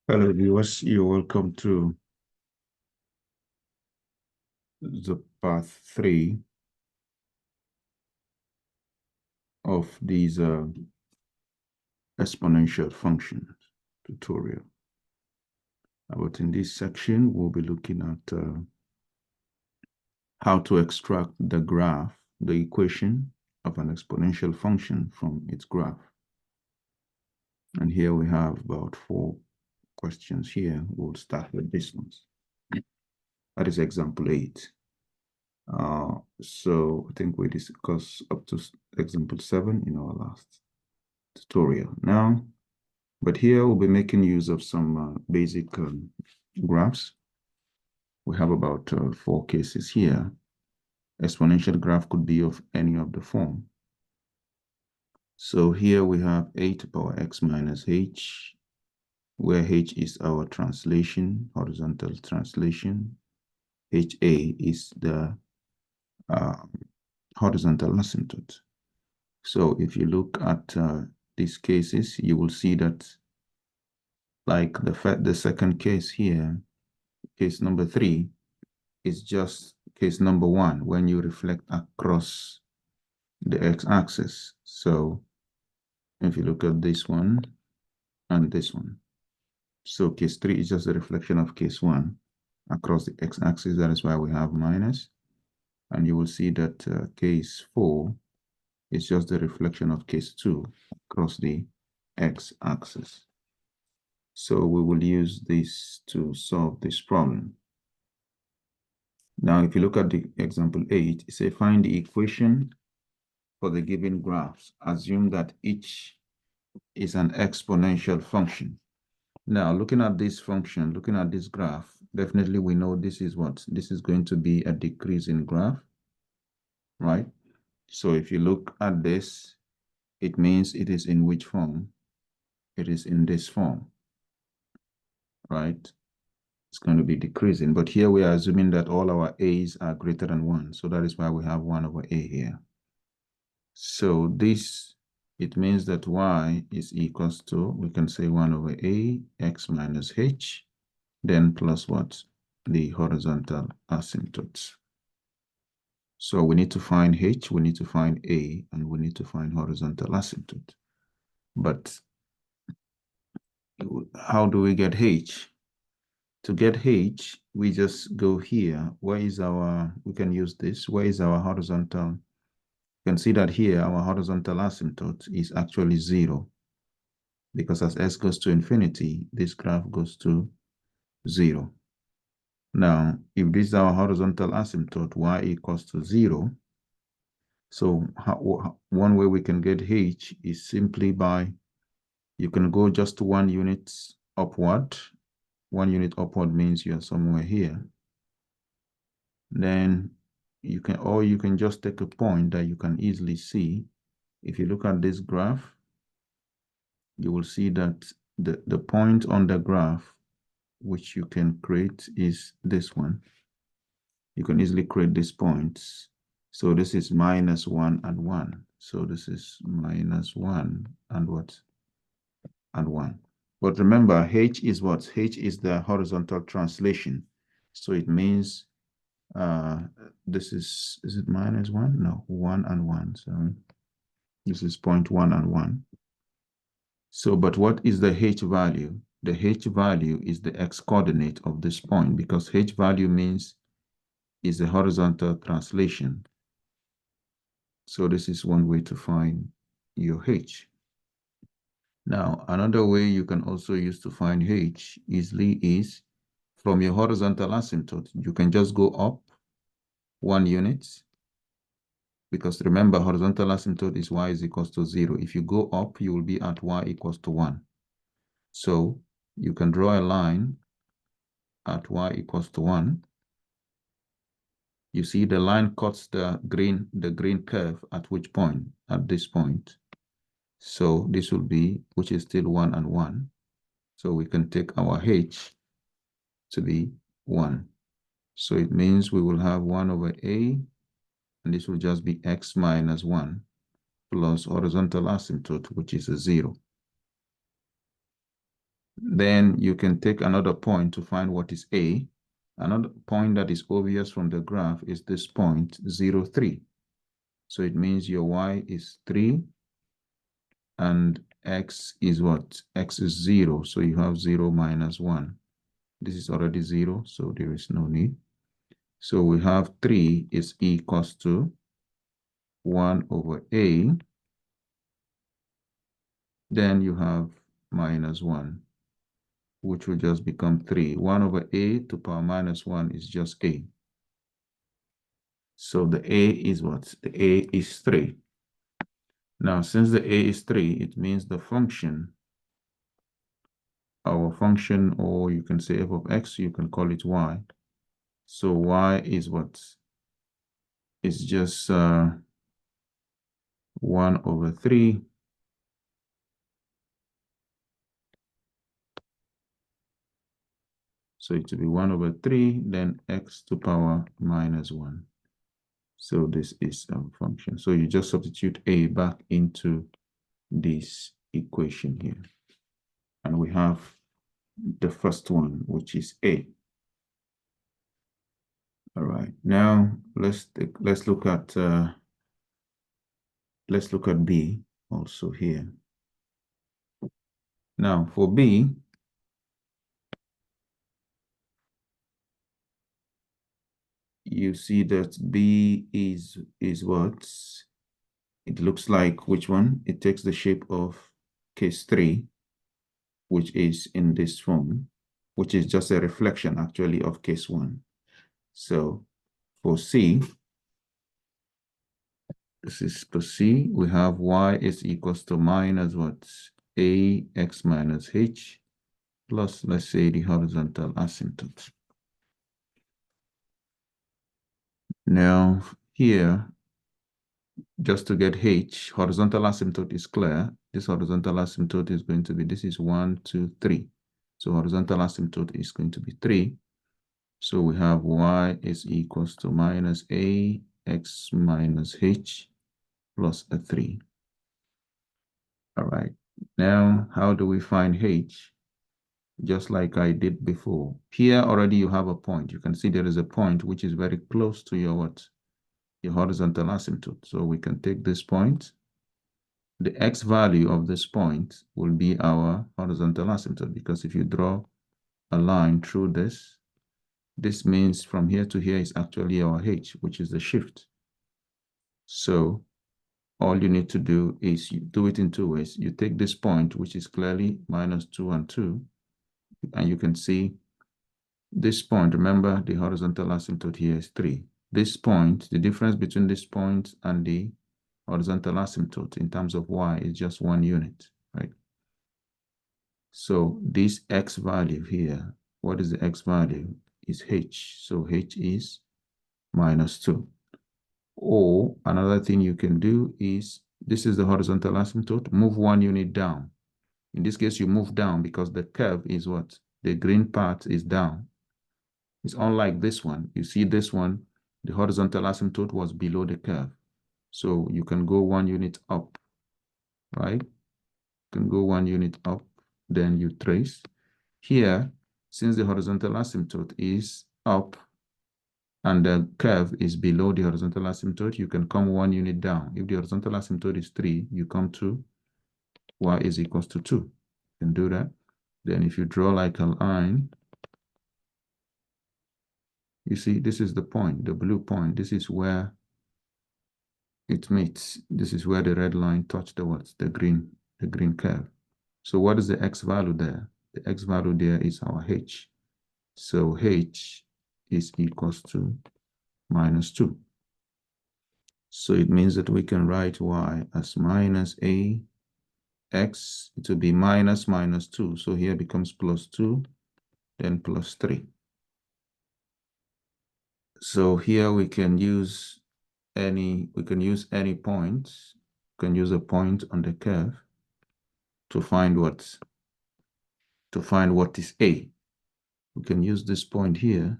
Hello viewers, you're welcome to the part 3 of these exponential functions tutorial. But in this section, we'll be looking at how to extract the graph, the equation of an exponential function from its graph. And here we have about 4 questions here. We'll start with this one. That is example 8. So I think we discussed up to example 7 in our last tutorial. Now, but here we'll be making use of some basic graphs. We have about 4 cases here. Exponential graph could be of any of the form. So here we have 8 to the power x minus h, where h is our translation, horizontal translation. HA is the horizontal asymptote. So if you look at these cases, you will see that like the second case here, case number 3, is just case number 1 when you reflect across the x-axis. So if you look at this one and this one, so case 3 is just a reflection of case 1 across the x-axis. That is why we have minus. And you will see that case 4 is just the reflection of case 2 across the x-axis. So we will use this to solve this problem. Now, if you look at the example 8, it says find the equation for the given graphs. Assume that each is an exponential function. Now, looking at this function, looking at this graph, definitely we know this is what? This is going to be a decreasing graph, right? So if you look at this, it means it is in which form? It is in this form, right? It's going to be decreasing. But here we are assuming that all our a's are greater than 1. So that is why we have 1 over a here. So this, it means that y is equals to, we can say 1 over a x minus h, then plus what? The horizontal asymptotes. So we need to find h, we need to find a, and we need to find horizontal asymptote. But how do we get h? To get h, we just go here. Where is our, we can use this. Where is our horizontal? You can see that here, our horizontal asymptote is actually 0. Because as s goes to infinity, this graph goes to 0. Now, if this is our horizontal asymptote, y equals to 0. So one way we can get h is simply by, you can go just 1 unit upward. 1 unit upward means you're somewhere here. Then you can, or you can just take a point that you can easily see. If you look at this graph, you will see that the point on the graph which you can create is this one. You can easily create these points. So this is minus 1 and 1. So this is minus 1 and what? And 1. But remember, h is what? H is the horizontal translation. So it means this is it minus 1? No, 1 and 1. Sorry. This is 0.1 and 1. So, but what is the h value? The h value is the x coordinate of this point, because h value means is a horizontal translation. So this is one way to find your h. Now, another way you can also use to find h easily is from your horizontal asymptote. You can just go up 1 unit, because remember, horizontal asymptote is y is equals to 0. If you go up, you will be at y equals to 1. So you can draw a line at y equals to 1. You see the line cuts the green curve at which point? At this point. So this will be, which is still 1 and 1. So we can take our h to be 1. So it means we will have 1 over a, and this will just be x minus 1 plus horizontal asymptote, which is a 0. Then you can take another point to find what is A. Another point that is obvious from the graph is this point 0, 3. So it means your y is 3 and x is what? X is 0. So you have 0 minus 1. This is already 0, so there is no need. So we have 3 is equals to 1 over A. Then you have minus 1, which will just become 3. 1 over A to power minus 1 is just A. So the A is what? The A is 3. Now, since the A is 3, it means the function, our function, or you can say f of x, you can call it y. So y is what? It's just 1 over 3. So it will be 1 over 3, then x to power minus 1. So this is a function. So you just substitute A back into this equation here. And we have the first one, which is A. All right. Now let's look at B also here. Now for B, you see that B is what? It looks like which one? It takes the shape of case 3, which is in this form, which is just a reflection actually of case 1. So for C, this is for C, we have y is equals to minus what? Ax minus h plus, let's say, the horizontal asymptote. Now here, just to get h, horizontal asymptote is clear. This horizontal asymptote is going to be, this is 1, 2, 3. So horizontal asymptote is going to be 3. So we have y is equals to minus ax minus h plus a 3. All right. Now, how do we find h? Just like I did before. Here already you have a point. You can see there is a point which is very close to your what? Your horizontal asymptote. So we can take this point. The x value of this point will be our horizontal asymptote, because if you draw a line through this, this means from here to here is actually our h, which is the shift. So all you need to do is you do it in 2 ways. You take this point, which is clearly minus 2 and 2, and you can see this point. Remember, the horizontal asymptote here is 3. This point, the difference between this point and the horizontal asymptote in terms of y is just 1 unit, right? So this x value here, what is the x value? Is h. So h is minus 2. Or another thing you can do is, this is the horizontal asymptote, move 1 unit down. In this case, you move down because the curve is what? The green part is down. It's unlike this one. You see this one, the horizontal asymptote was below the curve. So you can go 1 unit up, right? You can go 1 unit up, then you trace. Here, since the horizontal asymptote is up and the curve is below the horizontal asymptote, you can come 1 unit down. If the horizontal asymptote is 3, you come to y is equals to 2. You can do that. Then if you draw like a line, you see this is the point, the blue point. This is where it meets. This is where the red line touched the what? The green curve. So what is the x value there? The x value there is our h. So h is equals to minus 2. So it means that we can write y as minus a x. It will be minus minus 2. So here becomes plus 2, then plus 3. So here we can use any point. We can use a point on the curve to find what is a. We can use this point here.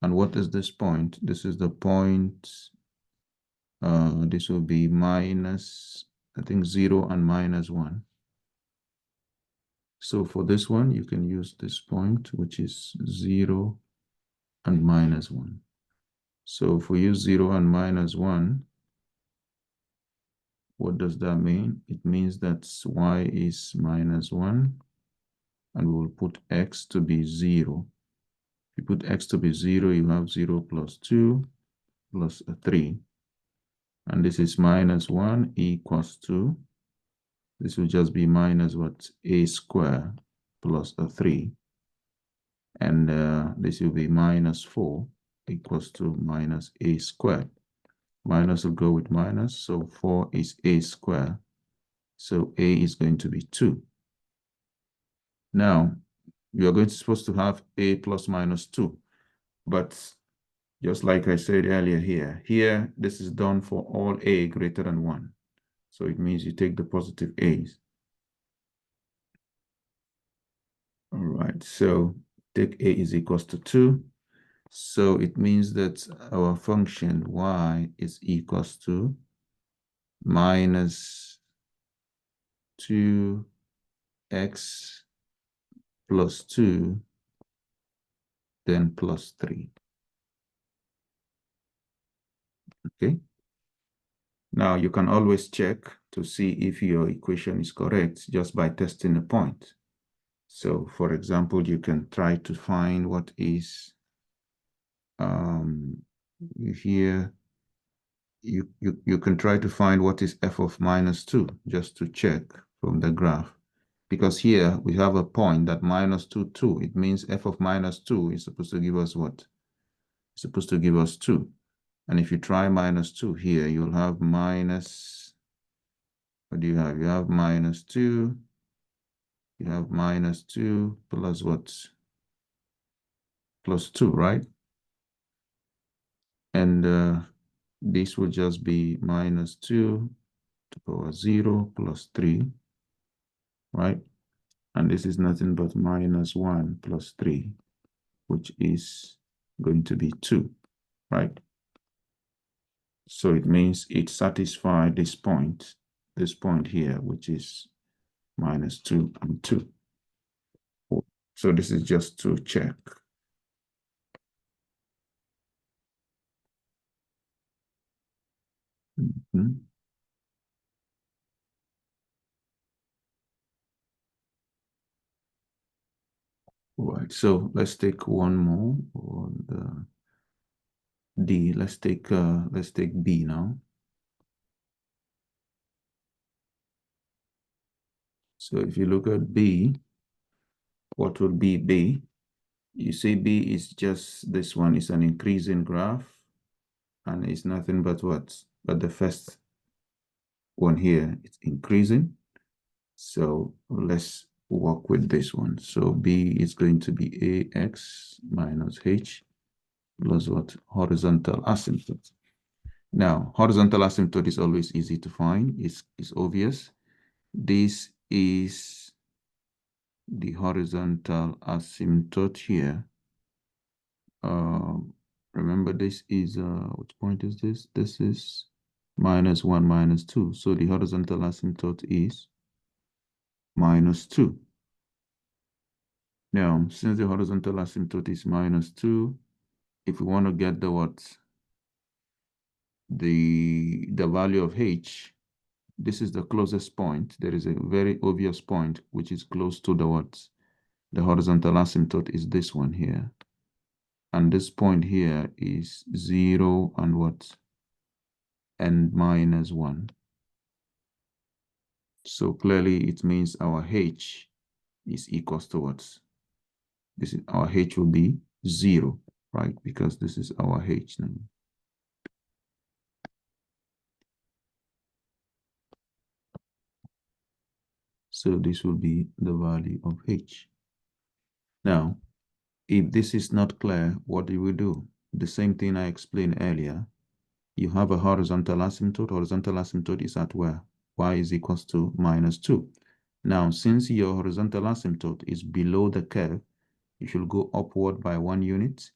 And what is this point? This is the point, this will be minus, I think 0 and minus 1. So for this one, you can use this point, which is 0 and minus 1. So if we use 0 and minus 1, what does that mean? It means that y is minus 1, and we will put x to be 0. If you put x to be 0, you have 0 plus 2 plus a 3. And this is minus 1 equals to, this will just be minus what? A squared plus a 3. And this will be minus 4 equals to minus a squared. Minus will go with minus, so 4 is a squared. So a is going to be 2. Now, you are supposed to have a plus minus 2. But just like I said earlier here, this is done for all a greater than 1. So it means you take the positive a's. All right, so take a is equals to 2. So it means that our function y is equals to minus 2x plus 2, then plus 3. Okay. Now you can always check to see if your equation is correct just by testing a point. So for example, you can try to find what is here. You can try to find what is f of minus 2 just to check from the graph. Because here we have a point that minus 2, 2. It means f of minus 2 is supposed to give us what? It's supposed to give us 2. And if you try minus 2 here, you'll have minus, what do you have? You have minus 2. You have minus 2 plus what? Plus 2, right? And this will just be minus 2 to the power 0 plus 3, right? And this is nothing but minus 1 plus 3, which is going to be 2, right? So it means it satisfies this point here, which is minus 2 and 2. So this is just to check. All right, so let's take one more on the D. Let's take B now. So if you look at B, what will be B? You see B is just, this one is an increasing graph, and it's nothing but what? But the first one here, it's increasing. So let's work with this one. So B is going to be AX minus H plus what? Horizontal asymptote. Now, horizontal asymptote is always easy to find. It's obvious. This is the horizontal asymptote here. Remember, this is, which point is this? This is minus 1, minus 2. So the horizontal asymptote is minus 2. Now, since the horizontal asymptote is minus 2, if we want to get the what? The value of H, this is the closest point. There is a very obvious point which is close to the what? The horizontal asymptote is this one here. And this point here is 0 and what? And minus 1. So clearly it means our H is equals to what? This is our H will be 0, right? Because this is our H now. So this will be the value of H. Now, if this is not clear, what do we do? The same thing I explained earlier. You have a horizontal asymptote. Horizontal asymptote is at where? Y is equals to minus 2. Now, since your horizontal asymptote is below the curve, you should go upward by 1 unit.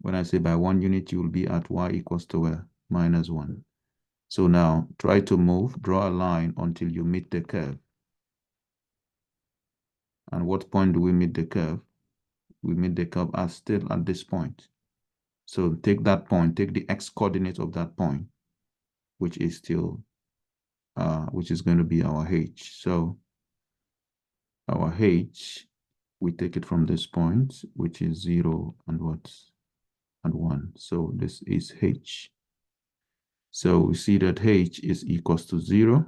When I say by 1 unit, you will be at y equals to where? Minus 1. So now, try to move, draw a line until you meet the curve. what point do we meet the curve? We meet the curve still at this point. So take that point, take the x coordinate of that point, which is still, which is going to be our h. So our h, we take it from this point, which is 0 and what? And 1. So this is h. So we see that h is equals to 0.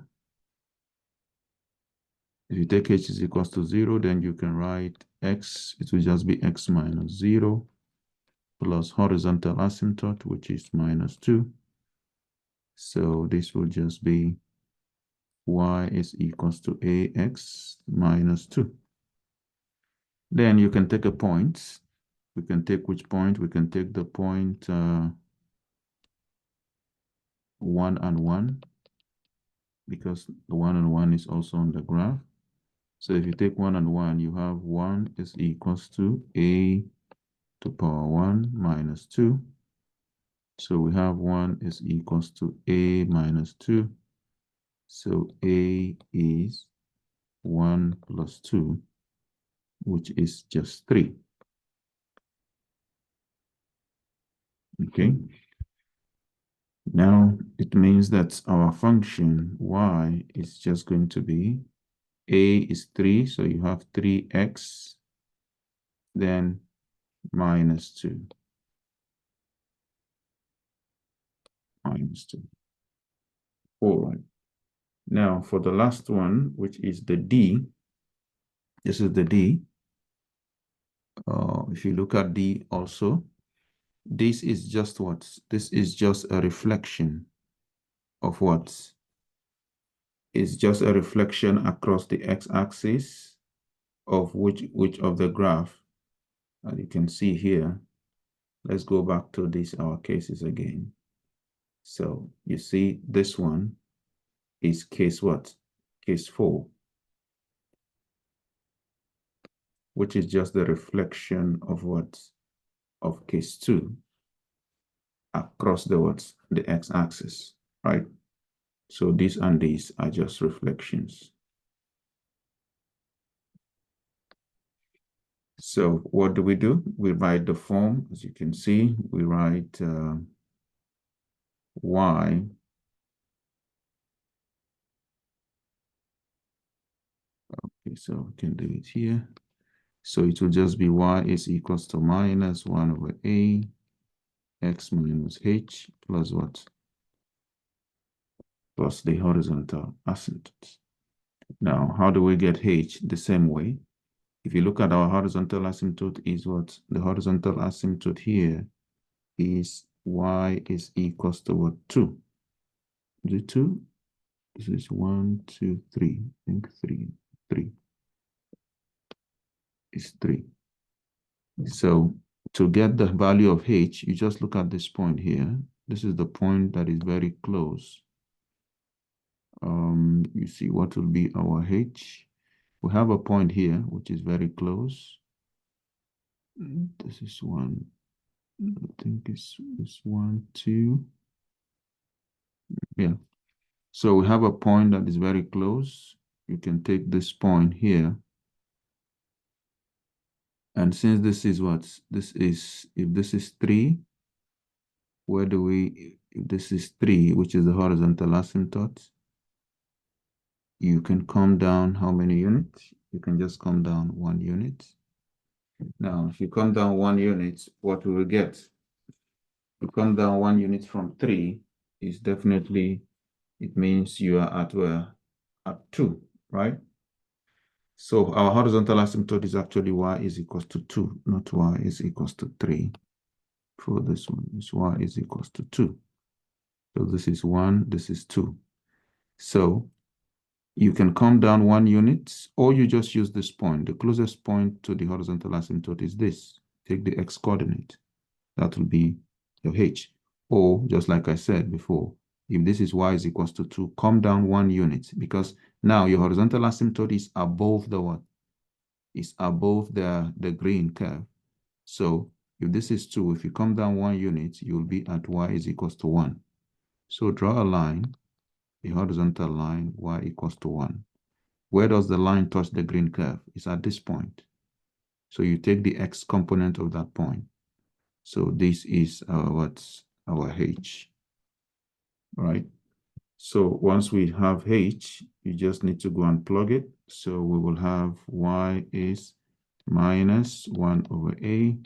If you take h is equals to 0, then you can write x, it will just be x minus 0 plus horizontal asymptote, which is minus 2. So this will just be y is equals to ax minus 2. Then you can take a point. We can take which point? We can take the point 1 and 1, because the 1 and 1 is also on the graph. So if you take 1 and 1, you have 1 is equals to a to power 1 minus 2. So we have 1 is equals to a minus 2. So a is 1 plus 2, which is just 3. Okay. Now it means that our function y is just going to be a is 3, so you have 3x, then minus 2. Minus 2. All right. Now for the last one, which is the d, this is the d. If you look at d also, this is just what? This is just a reflection of what? It's just a reflection across the x-axis of which of the graph. As you can see here, let's go back to our cases again. So you see this one is case what? Case 4, which is just the reflection of what? Of case 2 across the what? The x-axis, right? So these and these are just reflections. So what do? We write the form, as you can see, we write y okay, so we can do it here. So it will just be y is equals to minus 1 over a x minus h plus what? Plus the horizontal asymptote. Now, how do we get h? The same way. If you look at our horizontal asymptote is what? The horizontal asymptote here is y is equals to what? 2. Is it 2? This is 1, 2, 3. I think 3. 3 is 3. So to get the value of h, you just look at this point here. This is the point that is very close. You see what will be our h. We have a point here which is very close. This is 1. I think it's 1, 2. Yeah. So we have a point that is very close. You can take this point here. And since this is what? This is, if this is 3, where do we, if this is 3, which is the horizontal asymptote, you can come down how many units? You can just come down 1 unit. Now, if you come down 1 unit, what will we get? You come down 1 unit from 3 is definitely, it means you are at where? At 2, right? So our horizontal asymptote is actually y is equals to 2, not y is equals to 3. For this one, this y is equals to 2. So this is 1, this is 2. So you can come down 1 unit, or you just use this point. The closest point to the horizontal asymptote is this. Take the x coordinate. That will be your h. Or, just like I said before, if this is y is equals to 2, come down 1 unit, because now your horizontal asymptote is above the what? Is above the green curve. So if this is 2, if you come down 1 unit, you'll be at y is equals to 1. So draw a line, a horizontal line, y equals to 1. Where does the line touch the green curve? It's at this point. So you take the x component of that point. So this is what's our h, right? So once we have h, you just need to go and plug it. So we will have y is minus 1 over a,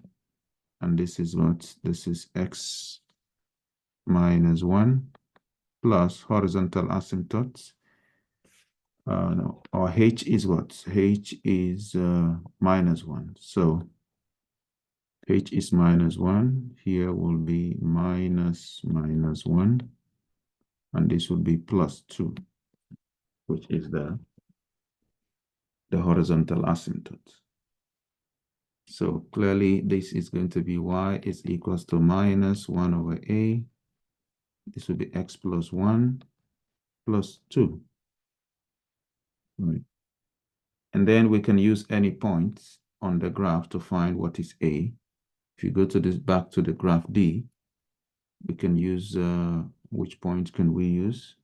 and this is what? This is x minus 1 plus horizontal asymptotes. No, our h is what? H is minus 1. So h is minus 1. Here will be minus 1. And this will be plus 2, which is the horizontal asymptote. So clearly, this is going to be y is equals to minus 1 over a. This will be x plus 1 plus 2. Right. And then we can use any points on the graph to find what is a. If you go to this back to the graph D, we can use, which point can we use?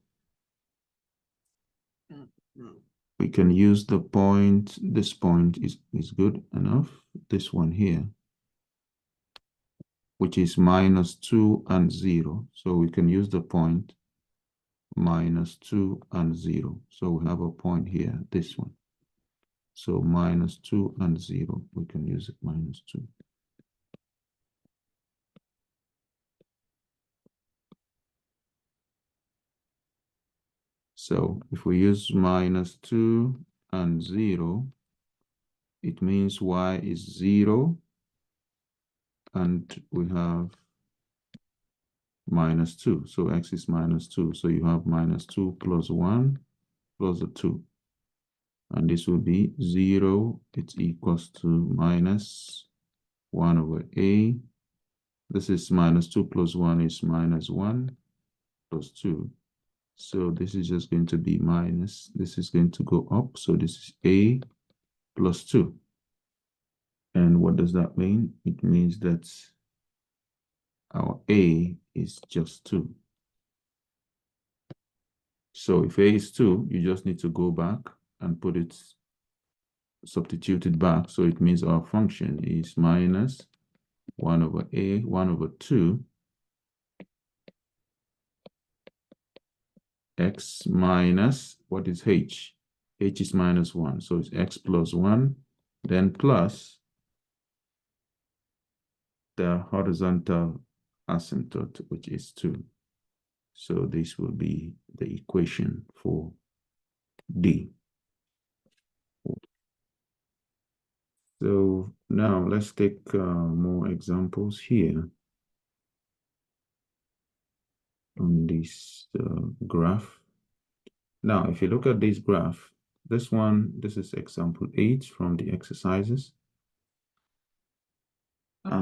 We can use the point, this point is good enough. This one here, which is minus 2 and 0. So we can use the point minus 2 and 0. So we have a point here, this one. So minus 2 and 0, we can use it minus 2. So if we use minus 2 and 0, it means y is 0, and we have minus 2. So x is minus 2. So you have minus 2 plus 1 plus a 2. And this will be 0. It's equals to minus 1 over a. This is minus 2 plus 1 is minus 1 plus 2. So this is just going to be minus. This is going to go up. So this is a plus 2. And what does that mean? It means that our a is just 2. So if a is 2, you just need to go back and put it, substitute it back. So it means our function is minus 1 over a, 1 over 2, x minus, what is h? H is minus 1. So it's x plus 1, then plus the horizontal asymptote, which is 2. So this will be the equation for D. So now let's take more examples here on this graph. Now, if you look at this graph, this one, this is example 8 from the exercises.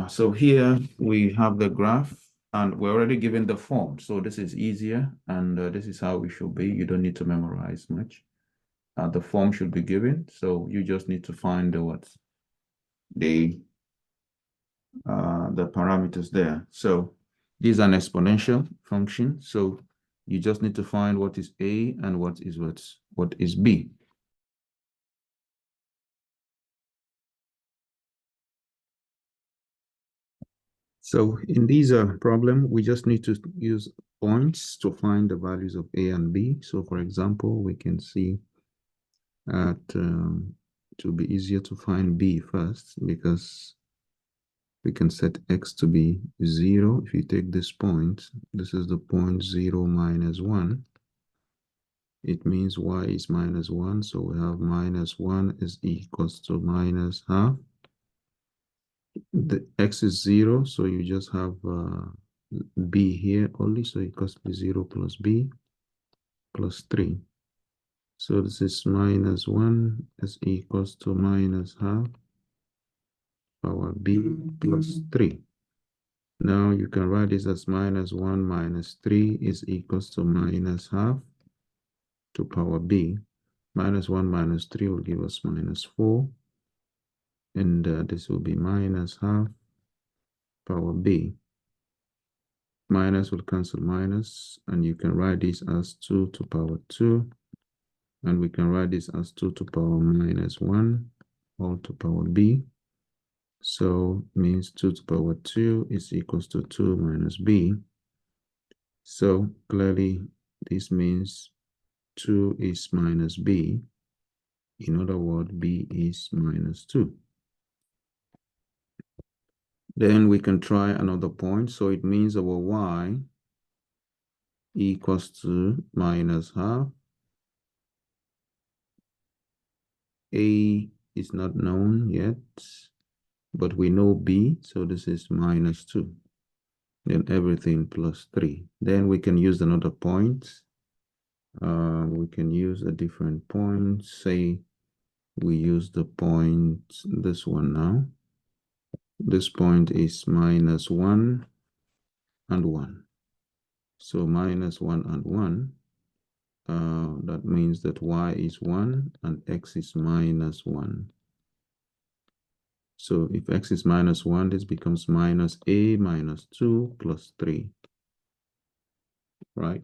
So here we have the graph, and we're already given the form. So this is easier, and this is how it should be. You don't need to memorize much. The form should be given, so you just need to find the parameters there. So this is an exponential function. So you just need to find what is a and what is b. So in this problem, we just need to use points to find the values of a and b. So for example, we can see that it will be easier to find b first, because we can set x to be 0. If you take this point, this is the point 0 minus 1. It means y is minus 1. So we have minus 1 is equals to minus half. The x is 0. So you just have b here only. So it equals to 0 plus b plus 3. So this is minus 1 is equals to minus half power b plus 3. Now you can write this as minus 1 minus 3 is equals to minus half to power b. Minus 1 minus 3 will give us minus 4. And this will be minus half power b. Minus will cancel minus, and you can write this as 2 to power 2. And we can write this as 2 to power minus 1 all to power b. So means 2 to power 2 is equals to 2 minus b. So clearly this means 2 is minus b. In other words, b is minus 2. Then we can try another point. So it means our y equals to minus half. A is not known yet, but we know b, so this is minus 2. Then everything plus 3. Then we can use another point. We can use a different point. Say we use the point, this one now. This point is minus 1 and 1. So minus 1 and 1. That means that y is 1 and x is minus 1. So if x is minus 1, this becomes minus a minus 2 plus 3, right?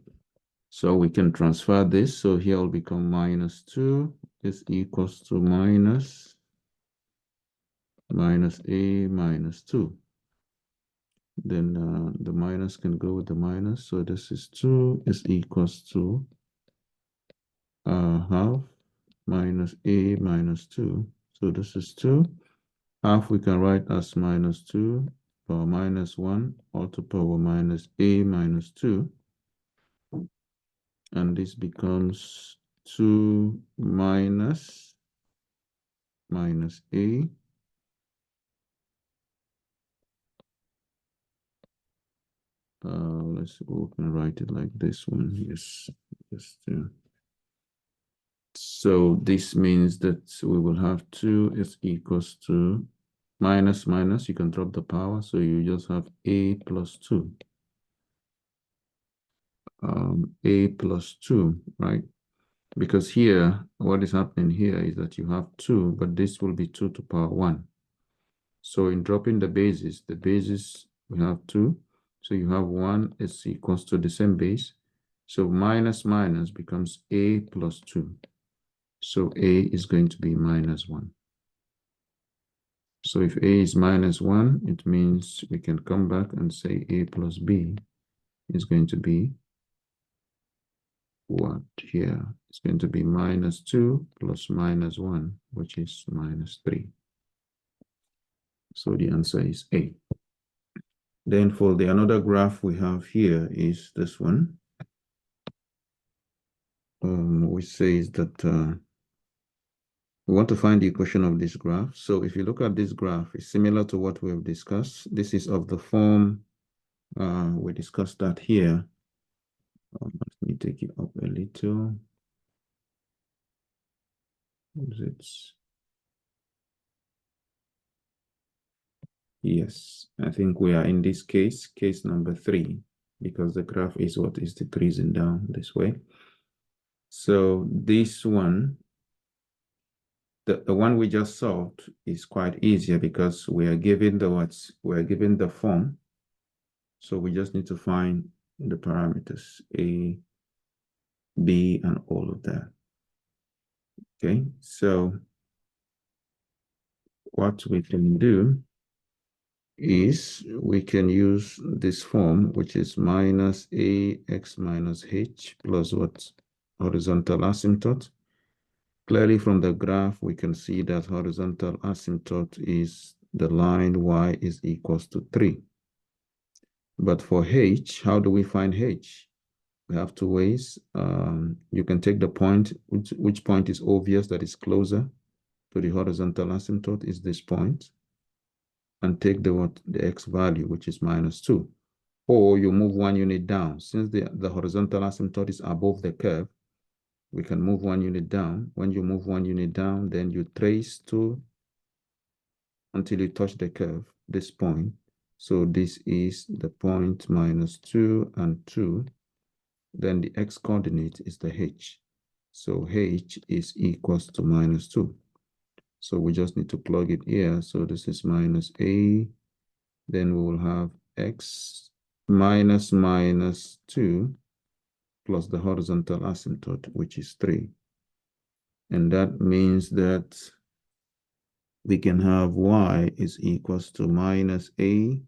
So we can transfer this. So here will become minus 2 is equals to minus a minus 2. Then the minus can go with the minus. So this is 2 is equals to half minus a minus 2. So this is 2. Half we can write as minus 2 power minus 1 all to power minus a minus 2. And this becomes 2 minus a. Let's open write it like this one. Yes, just so this means that we will have 2 is equals to minus minus. You can drop the power, so you just have a plus 2. A plus 2, right? Because here, what is happening here is that you have 2, but this will be 2 to power 1. So in dropping the bases we have 2. So you have 1 is equals to the same base. So minus minus becomes a plus 2. So a is going to be minus 1. So if a is minus 1, it means we can come back and say a plus b is going to be what here? It's going to be minus 2 plus minus 1, which is minus 3. So the answer is A. Then for the another graph we have here is this one, which says that we want to find the equation of this graph. So if you look at this graph, it's similar to what we have discussed. This is of the form we discussed that here. Let me take it up a little. What is it? Yes, I think we are in this case number 3, because the graph is what is decreasing down this way. So this one, the one we just solved is quite easier because we are given the form. So we just need to find the parameters A, B, and all of that. Okay, so what we can do is we can use this form, which is minus ax minus h plus what? Horizontal asymptote. Clearly from the graph, we can see that horizontal asymptote is the line y is equals to 3. But for h, how do we find h? We have two ways. You can take the point, which point is obvious that is closer to the horizontal asymptote is this point, and take the x value, which is minus 2. Or you move 1 unit down. Since the horizontal asymptote is above the curve, we can move 1 unit down. When you move 1 unit down, then you trace 2 until you touch the curve, this point. So this is the point minus 2 and 2. Then the x coordinate is the h. So h is equals to minus 2. So we just need to plug it here. So this is minus a. Then we will have x minus minus 2 plus the horizontal asymptote, which is 3. And that means that we can have y is equals to minus a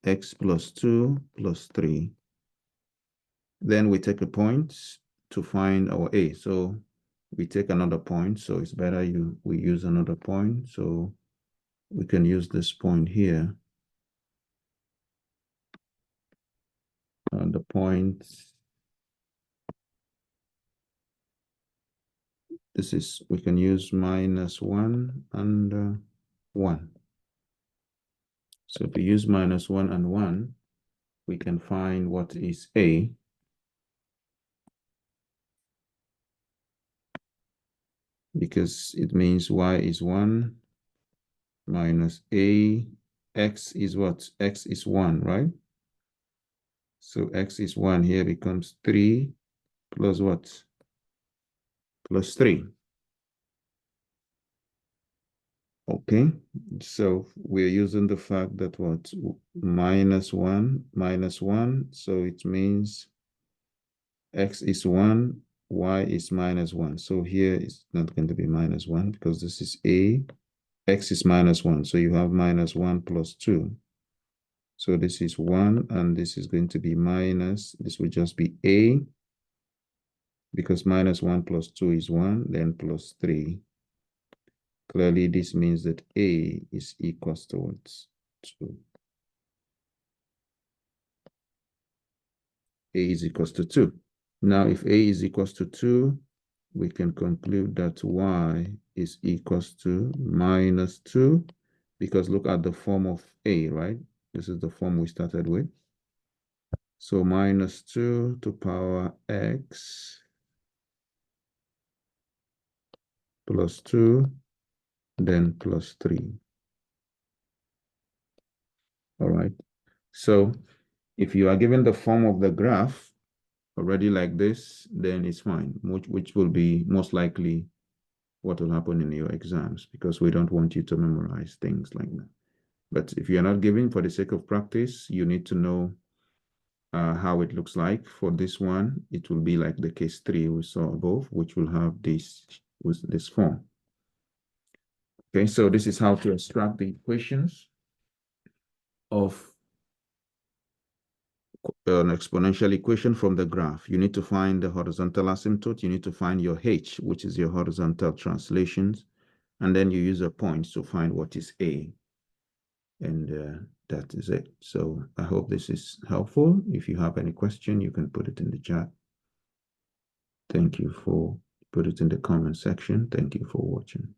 x plus 2 plus 3. Then we take a point to find our a. So we take another point. So it's better we use another point. So we can use this point here. And the point, we can use minus 1 and 1. So if we use minus 1 and 1, we can find what is a. Because it means y is 1 minus a, x is what? X is 1, right? So x is 1 here becomes 3 plus what? Plus 3. Okay, so we're using the fact that what? Minus 1, so it means x is 1, y is minus 1. So here it's not going to be minus 1 because this is a, x is minus 1. So you have minus 1 plus 2. So this is 1, and this is going to be minus. This will just be a, because minus 1 plus 2 is 1, then plus 3. Clearly, this means that a is equals to what? 2. A is equals to 2. Now, if a is equals to 2, we can conclude that y is equals to minus 2, because look at the form of a, right? This is the form we started with. So minus 2 to power x plus 2, then plus 3. All right. So if you are given the form of the graph already like this, then it's fine, which will be most likely what will happen in your exams, because we don't want you to memorize things like that. But if you're not given, for the sake of practice, you need to know how it looks like. For this one, it will be like the case 3 we saw above, which will have this with this form. Okay, so this is how to extract the equations of an exponential equation from the graph. You need to find the horizontal asymptote. You need to find your h, which is your horizontal translations. And then you use a point to find what is a. And that is it. So I hope this is helpful. If you have any question, you can put it in the chat. Thank you for put it in the comment section. Thank you for watching.